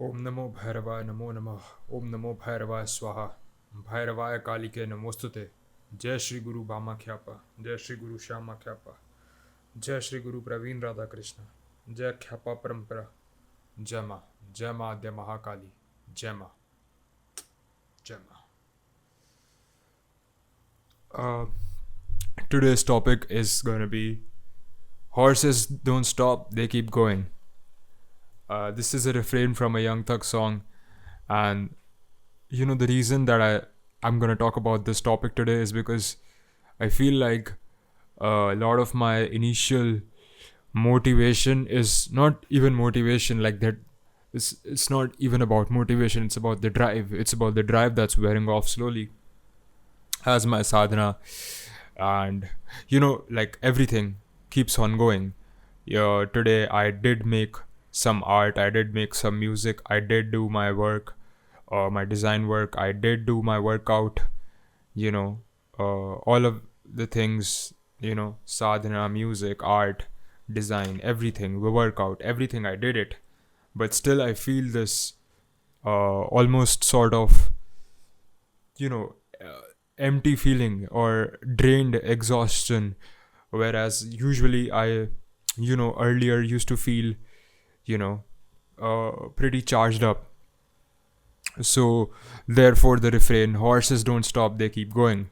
ओम नमो भैरवाय नमो नमः। ओम नमो भैरवाय स्वाहा। भैरवाय कालिके नमोस्तुते। जय श्री गुरु बामा ख्यापा। जय श्री गुरु श्यामा ख्यापा। जय श्री गुरु प्रवीण राधा कृष्ण। जय ख्यापा परंपरा। जय माँ आद्य महाकाली। जय माँ। जय माँ। Today's topic is gonna be horses don't stop, they keep going. This is a refrain from a Young Thug song, and the reason that I'm gonna talk about this topic today is because I feel like a lot of my initial motivation is not even motivation like that. It's not even about motivation. It's about the drive. It's about the drive that's wearing off slowly as my sadhana, and like everything keeps on going. Yeah, today I did make some art. I did make some music. I did do my work, my design work. I did do my workout. All of the things. Sadhana, music, art, design, everything, the workout, everything. I did it, but still I feel this almost sort of you know empty feeling or drained exhaustion, whereas usually I earlier used to feel you know pretty charged up. So therefore the refrain, horses don't stop, they keep going,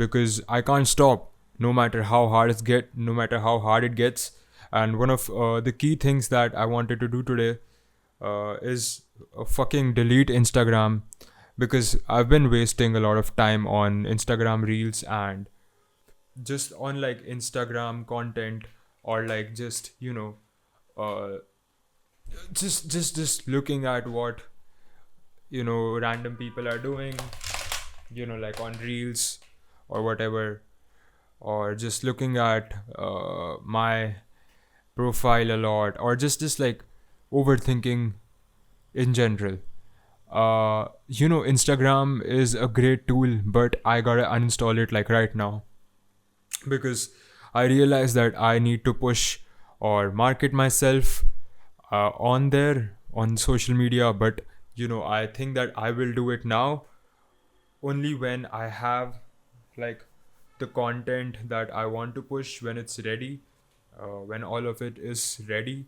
because I can't stop no matter how hard no matter how hard it gets. And one of the key things that I wanted to do today is fucking delete Instagram, because I've been wasting a lot of time on Instagram reels and just on like Instagram content, or like just uh, just looking at what random people are doing, like on reels or whatever, or just looking at my profile a lot, or just like overthinking in general. Instagram is a great tool, but I gotta uninstall it like right now, because I realized that I need to push or market myself on there on social media. But I think that I will do it now only when I have like the content that I want to push, when it's ready, when all of it is ready,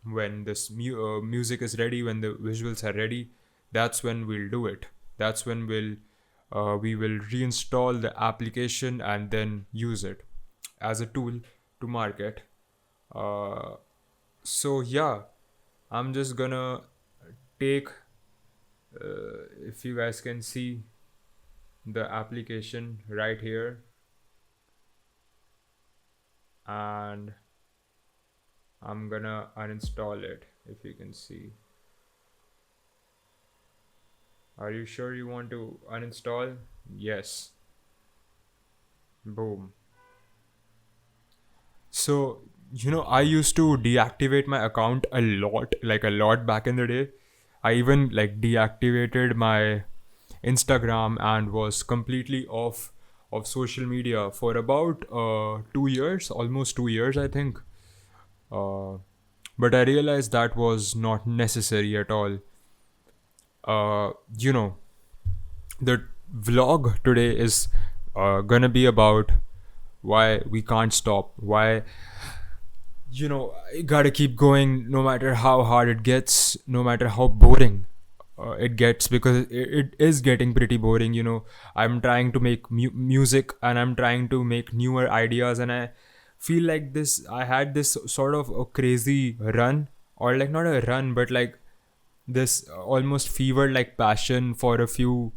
when this music is ready, when the visuals are ready. That's when we'll do it. That's when we will reinstall the application and then use it as a tool to market. uh, so yeah, I'm just gonna take if you guys can see the application right here, and I'm gonna uninstall it. If you can see, are you sure you want to uninstall? Yes. Boom. So I used to deactivate my account a lot, like a lot back in the day. I even like deactivated my Instagram and was completely off of social media for about 2 years, almost 2 years, I think. Uh, but I realized that was not necessary at all. Uh, you know, the vlog today is gonna be about why we can't stop, why you gotta keep going no matter how hard it gets, no matter how boring it gets, because it is getting pretty boring. I'm trying to make music, and I'm trying to make newer ideas, and I feel like I had this sort of a crazy run, or like not a run, but like this almost fever like passion for a few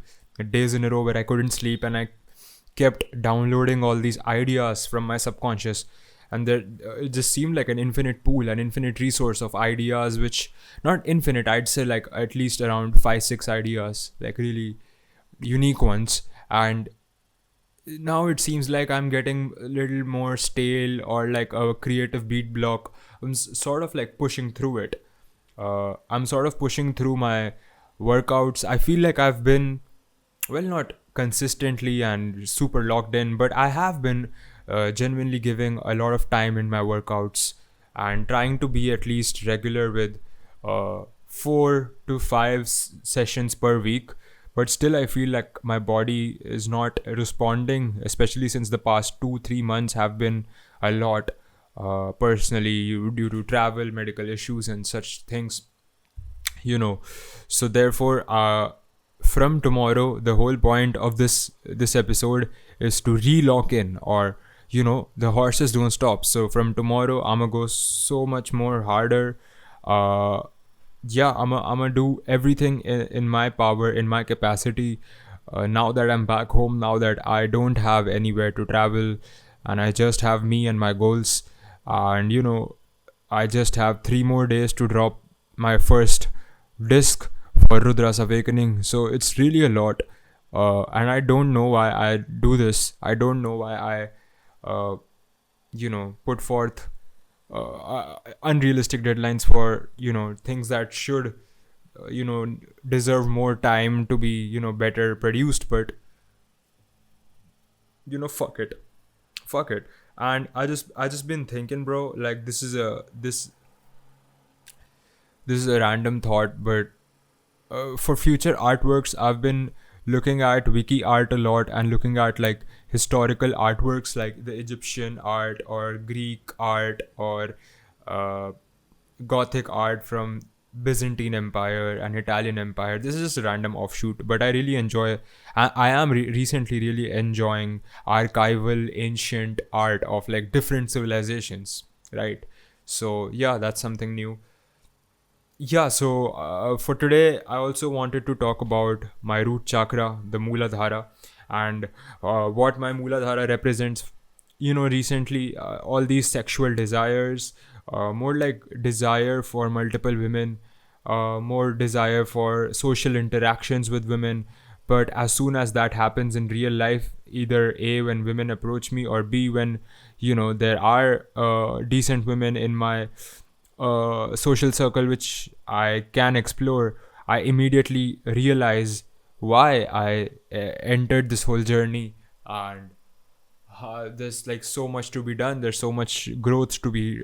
days in a row, where I couldn't sleep, and I kept downloading all these ideas from my subconscious. And there it just seemed like an infinite pool, an infinite resource of ideas, which not infinite, I'd say like at least around 5 6 ideas, like really unique ones. And now it seems like I'm getting a little more stale, or like a creative beat block. I'm sort of like pushing through it. I'm sort of pushing through my workouts. I feel like I've been, well, not consistently and super locked in, but I have been genuinely giving a lot of time in my workouts, and trying to be at least regular with 4 to 5 sessions per week, but still I feel like my body is not responding, especially since the past 2 3 months have been a lot, personally, due to travel, medical issues, and such things, you know. So therefore, from tomorrow, the whole point of this episode is to re-lock in, or the horses don't stop. So from tomorrow, I'm gonna go so much more harder. uh yeah, I'm gonna do everything in my power, in my capacity, now that I'm back home, now that I don't have anywhere to travel, and I just have me and my goals. And I just have 3 more days to drop my first disc for Rudra's Awakening. So it's really a lot. And I don't know why I do this. I don't know why put forth unrealistic deadlines for, things that should, deserve more time to be, better produced. But, fuck it. Fuck it. And I just been thinking, bro, like this is a random thought, but for future artworks, I've been looking at wiki art a lot, and looking at like historical artworks like the Egyptian art or Greek art or uh, Gothic art from Byzantine Empire and Italian Empire. This is just a random offshoot, but I really enjoy. I am recently really enjoying archival ancient art of like different civilizations, right? So yeah, that's something new. Yeah, so for today, I also wanted to talk about my root chakra, the Mooladhara, and what my Mooladhara represents. Recently, all these sexual desires, more like desire for multiple women, more desire for social interactions with women. But as soon as that happens in real life, either A, when women approach me, or B, when, there are decent women in my social circle which I can explore, I immediately realize why I entered this whole journey. And there's like so much to be done. There's so much growth to be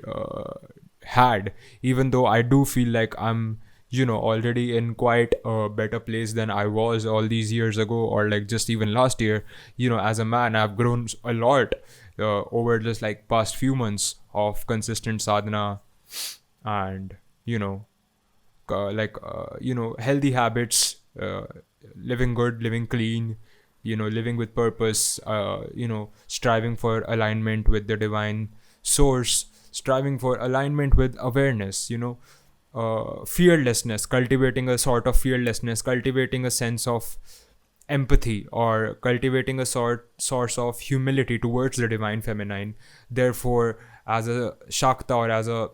had. Even though I do feel like I'm, already in quite a better place than I was all these years ago, or like just even last year. As a man, I've grown a lot over just like past few months of consistent sadhana, and healthy habits, living good, living clean, living with purpose, striving for alignment with the divine source, striving for alignment with awareness, fearlessness, cultivating a sort of fearlessness, cultivating a sense of empathy, or cultivating a source of humility towards the divine feminine. Therefore, as a Shakta, or as a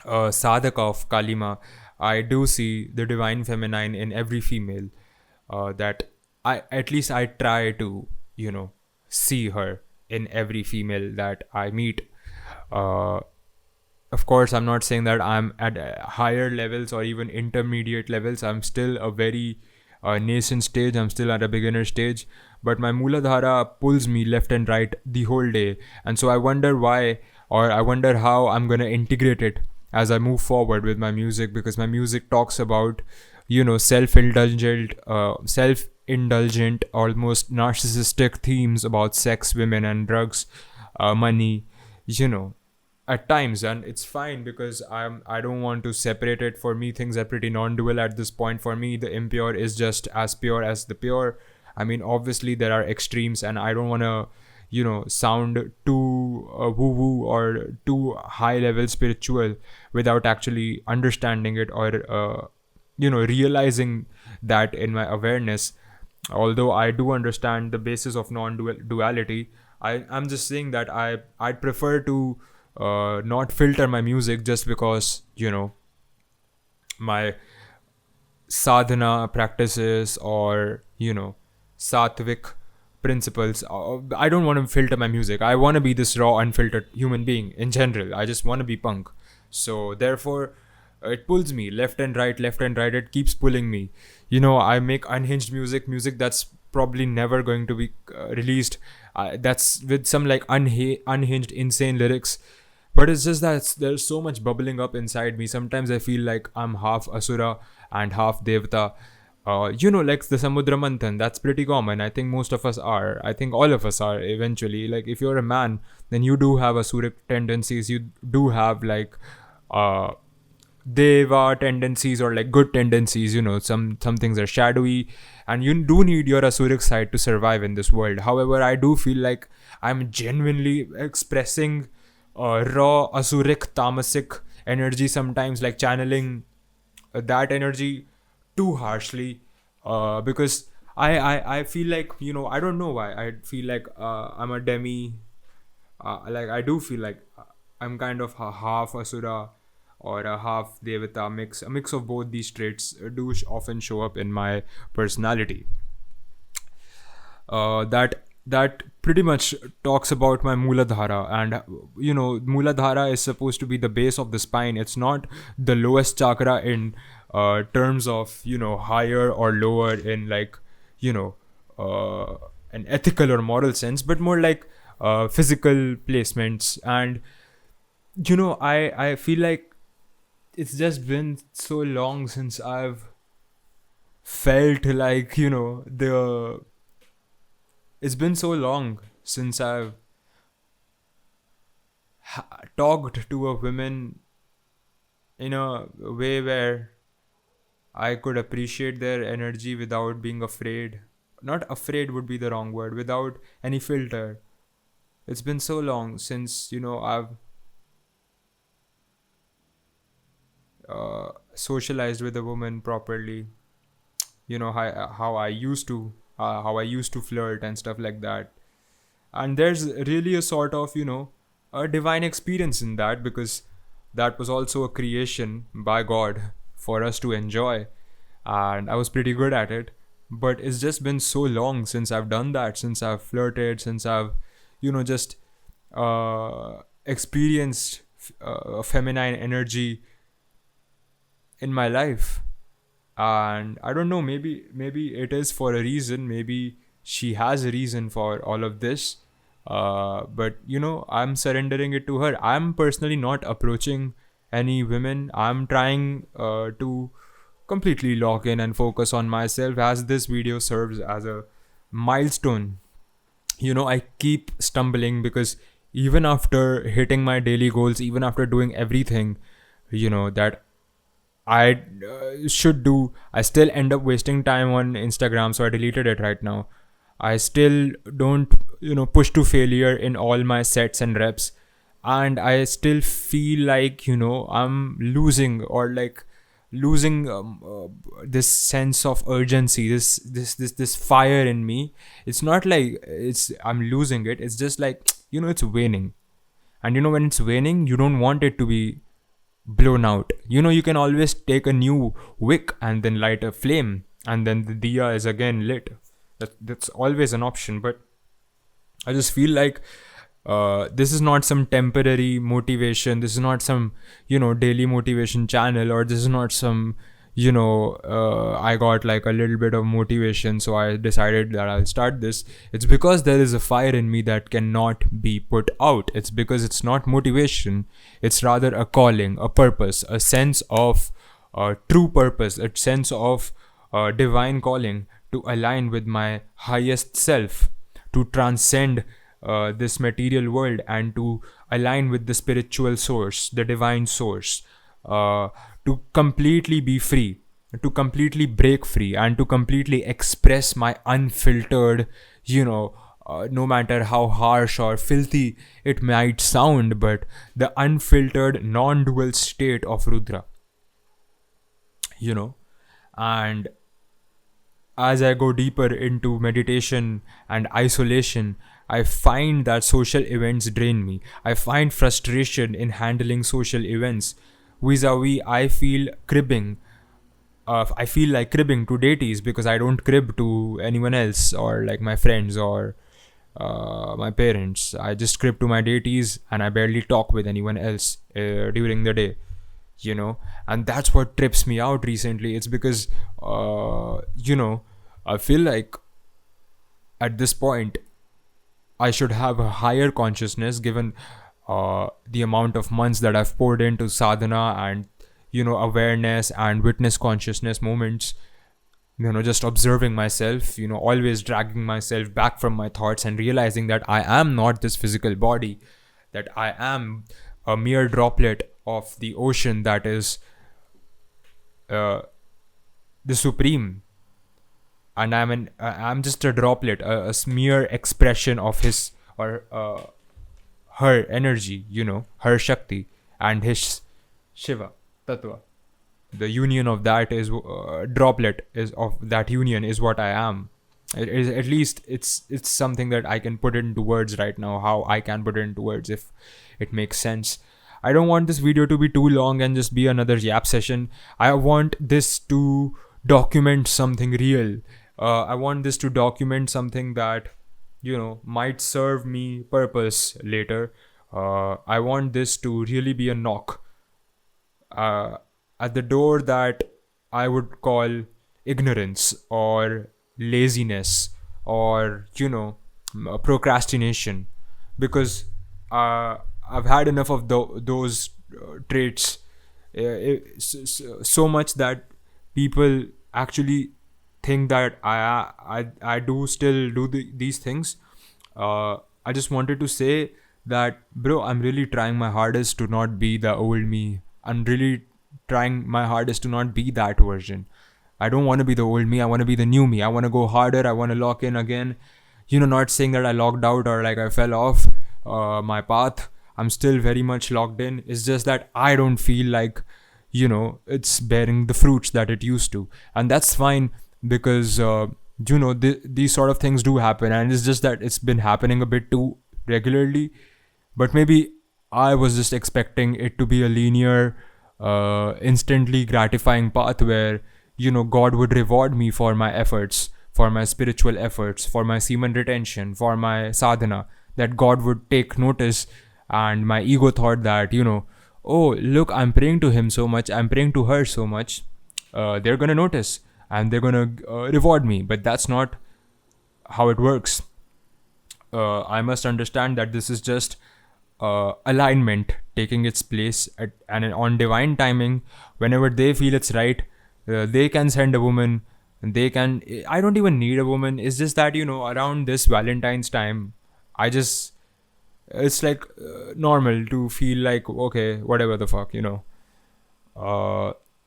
sadhaka of Kalima, I do see the divine feminine in every female. That I try to, see her in every female that I meet. Uh, of course, I'm not saying that I'm at higher levels or even intermediate levels. I'm still a very nascent stage. I'm still at a beginner stage. But my Mooladhara pulls me left and right the whole day. And so I wonder why, or I wonder how I'm going to integrate it as I move forward with my music, because my music talks about, self-indulgent, almost narcissistic themes about sex, women, and drugs, money, you know, at times. And it's fine, because I don't want to separate it. For me, things are pretty non-dual at this point. For me, the impure is just as pure as the pure. I mean, obviously there are extremes, and I don't want to, sound too woo-woo or too high-level spiritual without actually understanding it, or realizing that in my awareness. Although I do understand the basis of non-duality, I'm just saying that I'd prefer to not filter my music, just because, my sadhana practices, or sattvic principles, I don't want to filter my music. I want to be this raw, unfiltered human being in general. I just want to be punk. So therefore, it pulls me left and right, left and right. It keeps pulling me. I make unhinged music that's probably never going to be released. That's with some like unhinged insane lyrics. But it's just that there's so much bubbling up inside me. Sometimes I feel like I'm half Asura and half Devata. Like the Samudra Manthan, that's pretty common. I think most of us are. I think all of us are eventually. Like, if you're a man, then you do have Asuric tendencies. You do have, like, uh, deva tendencies, or like good tendencies. Some things are shadowy, and you do need your Asuric side to survive in this world. However, I do feel like I'm genuinely expressing raw Asuric tamasic energy sometimes, like channeling that energy too harshly, because I feel like, I don't know why I feel like I'm a demi, like I do feel like I'm kind of a half Asura or a half Devata mix. A mix of both these traits do often show up in my personality. That pretty much talks about my Muladhara. And Muladhara is supposed to be the base of the spine. It's not the lowest chakra in terms of higher or lower in, like, you know uh, an ethical or moral sense, but more like physical placements. And I feel like it's just been so long since I've felt like, the it's been so long since I've talked to a woman in a way where I could appreciate their energy without being afraid. Not afraid would be the wrong word, without any filter. It's been so long since, I've socialized with a woman properly. How I used to flirt and stuff like that. And there's really a sort of, a divine experience in that, because that was also a creation by God for us to enjoy, and I was pretty good at it. But it's just been so long since I've done that, since I've flirted, since I've just experienced feminine energy in my life. And I don't know, maybe it is for a reason. Maybe she has a reason for all of this. But I'm surrendering it to her. I'm personally not approaching any women. I'm trying to completely lock in and focus on myself, as this video serves as a milestone. I keep stumbling, because even after hitting my daily goals, even after doing everything that I should do, I still end up wasting time on Instagram. So I deleted it right now. I still don't, push to failure in all my sets and reps. And I still feel like, I'm losing, or like losing this sense of urgency, this fire in me. It's not like I'm losing it. It's just like, it's waning. And when it's waning, you don't want it to be blown out. You can always take a new wick and then light a flame, and then the diya is again lit. That's always an option. But I just feel like this is not some temporary motivation. This is not some daily motivation channel, or this is not some I got like a little bit of motivation, so I decided that I'll start this. It's because there is a fire in me that cannot be put out. It's because it's not motivation. It's rather a calling, a purpose, a sense of true purpose, a sense of divine calling to align with my highest self, to transcend this material world, and to align with the spiritual source, the divine source, to completely be free, to completely break free, and to completely express my unfiltered, no matter how harsh or filthy it might sound, but the unfiltered, non dual state of Rudra. And as I go deeper into meditation and isolation, I find that social events drain me. I find frustration in handling social events. Vis-a-vis, I feel like cribbing to deities, because I don't crib to anyone else, or like my friends, or my parents. I just crib to my deities, and I barely talk with anyone else during the day. And that's what trips me out recently. It's because I feel like at this point I should have a higher consciousness, given the amount of months that I've poured into sadhana and awareness and witness consciousness moments, just observing myself, always dragging myself back from my thoughts and realizing that I am not this physical body, that I am a mere droplet of the ocean that is uh, the supreme, and I'm just a droplet, a mere expression of his or her energy, her shakti and his shiva tattva. The union of that is droplet is of that union is what I am. It is, at least it's something that I can put into words right now, how I can put it into words if it makes sense. I don't want this video to be too long and just be another yap session. I want this to document something real. I want this to document something that might serve me purpose later. I want this to really be a knock uh, at the door that I would call ignorance or laziness or procrastination, because I've had enough of those traits, so much that people actually think that I do still do these things. I just wanted to say that, bro, I'm really trying my hardest to not be the old me. I'm really trying my hardest to not be that version. I don't want to be the old me. I want to be the new me. I want to go harder. I want to lock in again. Not saying that I locked out or like I fell off my path. I'm still very much locked in. It's just that I don't feel like, it's bearing the fruits that it used to. And that's fine, because, these sort of things do happen. And it's just that it's been happening a bit too regularly. But maybe I was just expecting it to be a linear, instantly gratifying path where, God would reward me for my efforts, for my spiritual efforts, for my semen retention, for my sadhana, that God would take notice. And my ego thought that, oh, look, I'm praying to him so much, I'm praying to her so much, they're going to notice and they're going to reward me. But that's not how it works. I must understand that this is just alignment taking its place and on divine timing. Whenever they feel it's right, they can send a woman. I don't even need a woman. It's just that, around this Valentine's time, it's like normal to feel like, okay, whatever the fuck,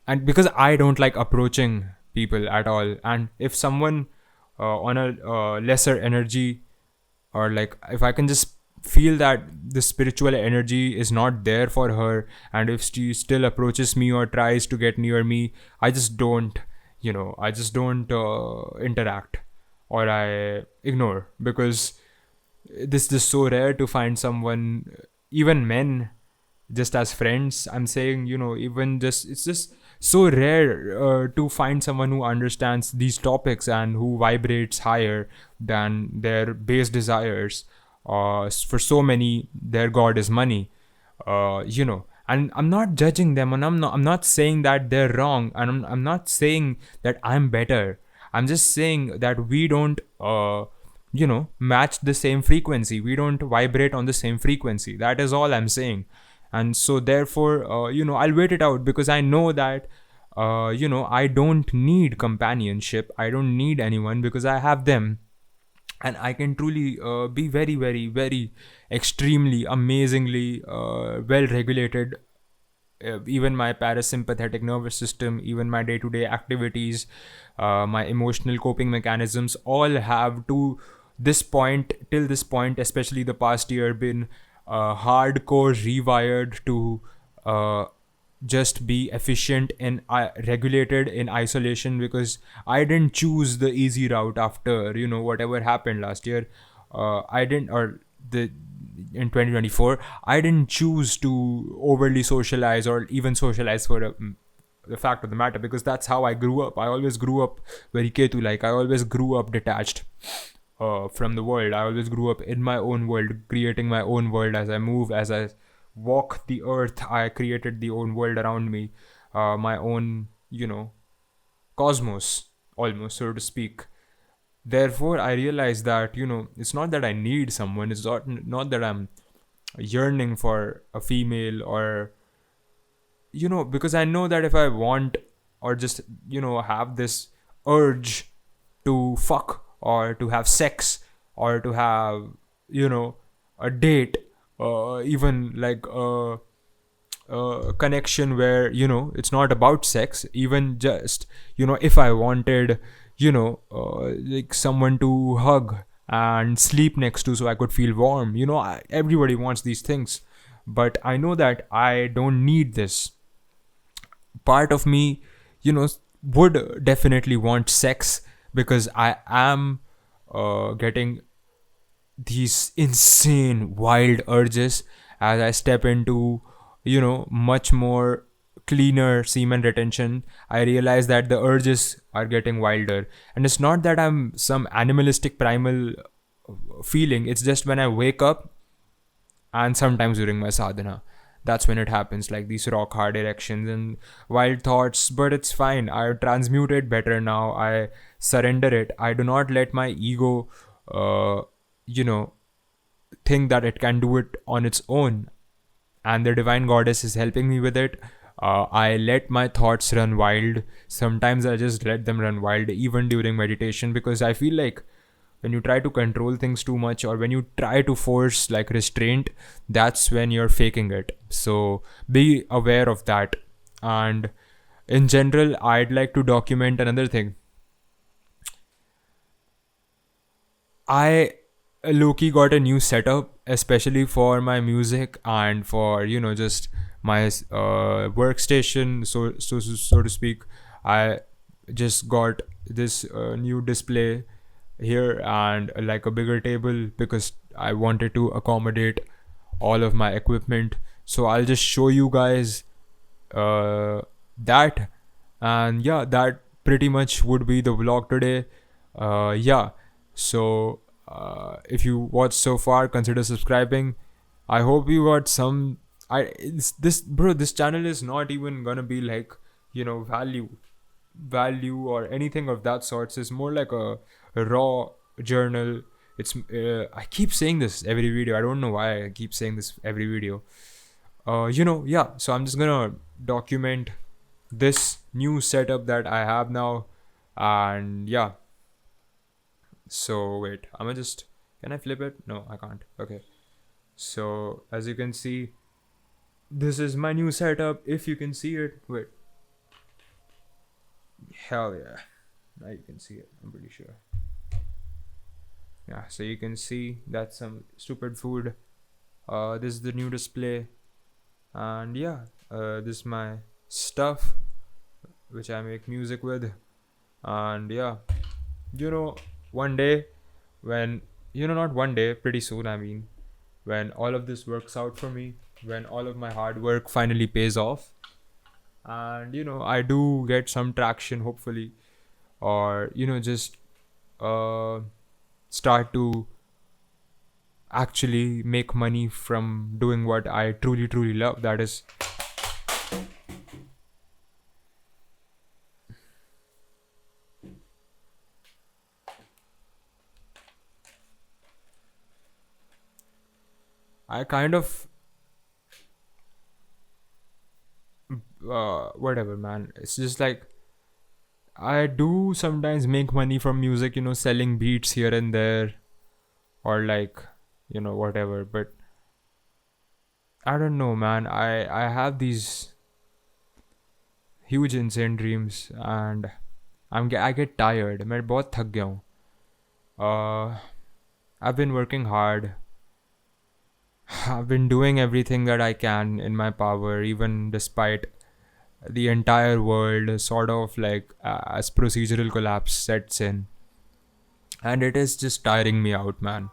and because I don't like approaching people at all, and if someone on a lesser energy, or like if I can just feel that the spiritual energy is not there for her, and if she still approaches me or tries to get near me, I just don't interact, or I ignore, because this is so rare to find someone, even men, just as friends. I'm saying, even just, it's just so rare to find someone who understands these topics and who vibrates higher than their base desires. For so many, their god is money. And I'm not judging them, and I'm not saying that they're wrong, and I'm not saying that I'm better. I'm just saying that we don't match the same frequency. We don't vibrate on the same frequency. That is all I'm saying. And so therefore, I'll wait it out, because I know that I don't need companionship. I don't need anyone, because I have them. And I can truly be very, very, very extremely amazingly well regulated. Even my parasympathetic nervous system, even my day-to-day activities, my emotional coping mechanisms, all have to this point, till this point, especially the past year, been hardcore rewired to just be efficient and regulated in isolation, because I didn't choose the easy route after whatever happened last year. I didn't, or the in 2024, I didn't choose to overly socialize or even socialize for the fact of the matter, because that's how I grew up. I always grew up very Ketu like. I always grew up detached from the world. I always grew up in my own world, creating my own world as I move, as I walk the earth. I created the own world around me, my own, cosmos, almost, so to speak. Therefore, I realized that, it's not that I need someone. It's not that I'm yearning for a female, or because I know that if I want, or just have this urge to fuck, or to have sex, or to have you know a date, even like a connection where it's not about sex, even just if I wanted like someone to hug and sleep next to so I could feel warm. Everybody wants these things, but I know that I don't need this. Part of me would definitely want sex, because I am getting these insane wild urges as I step into much more cleaner semen retention. I realize that the urges are getting wilder, and it's not that I'm some animalistic primal feeling. It's just when I wake up, and sometimes during my sadhana, that's when it happens, like these rock hard erections and wild thoughts. But it's fine, I transmute it better now. I surrender it. I do not let my ego you know think that it can do it on its own, and the divine goddess is helping me with it. I let my thoughts run wild. Sometimes I just let them run wild, even during meditation, because I feel like when you try to control things too much, or when you try to force like restraint, that's when you're faking it. So be aware of that. And in general, I'd like to document another thing. I low-key got a new setup, especially for my music and for just my workstation, so to speak. I just got this new display here, and like a bigger table, because I wanted to accommodate all of my equipment. So I'll just show you guys that. And yeah, that pretty much would be the vlog today. Yeah, so if you watched so far, consider subscribing. I hope you got some. This channel is not even gonna be like value or anything of that sorts. It's more like a raw journal. It's I keep saying this every video. I don't know why I keep saying this every video. Yeah, so I'm just gonna document this new setup that I have now. And yeah, so wait, can I flip it? No, I can't. Okay, so as you can see, this is my new setup. If you can see it, wait, hell yeah, now you can see it, I'm pretty sure. Yeah, so you can see that's some stupid food. This is the new display. And yeah, this is my stuff which I make music with. And yeah, one day, when not one day, pretty soon, I mean, when all of this works out for me, when all of my hard work finally pays off, and I do get some traction, hopefully, or just start to actually make money from doing what I truly love, that is I kind of whatever, man. It's just like I do sometimes make money from music, selling beats here and there, or like whatever. But I don't know, man. I have these huge insane dreams, and I get tired. मैं बहुत थक गया हूँ. I've been working hard. I've been doing everything that I can in my power, even despite the entire world sort of like as procedural collapse sets in, and it is just tiring me out, man.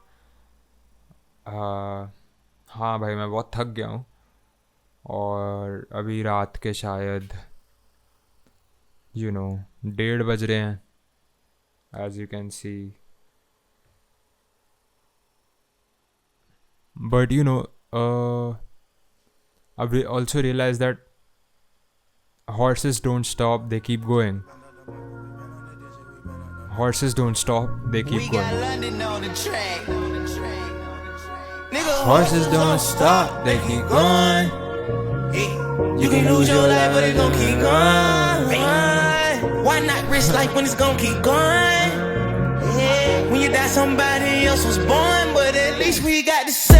हाँ भाई, मैं बहुत थक गया हूँ, और अभी रात के शायद 1:30 बज रहे हैं, as you can see. But I've also realized that horses don't stop, they keep going. Horses don't stop, they keep going. Horses don't stop, they keep going. You can lose your life, but it gon' keep going. Why not risk life when it's gon' keep going? When you die, somebody else was born, but at least we got to see.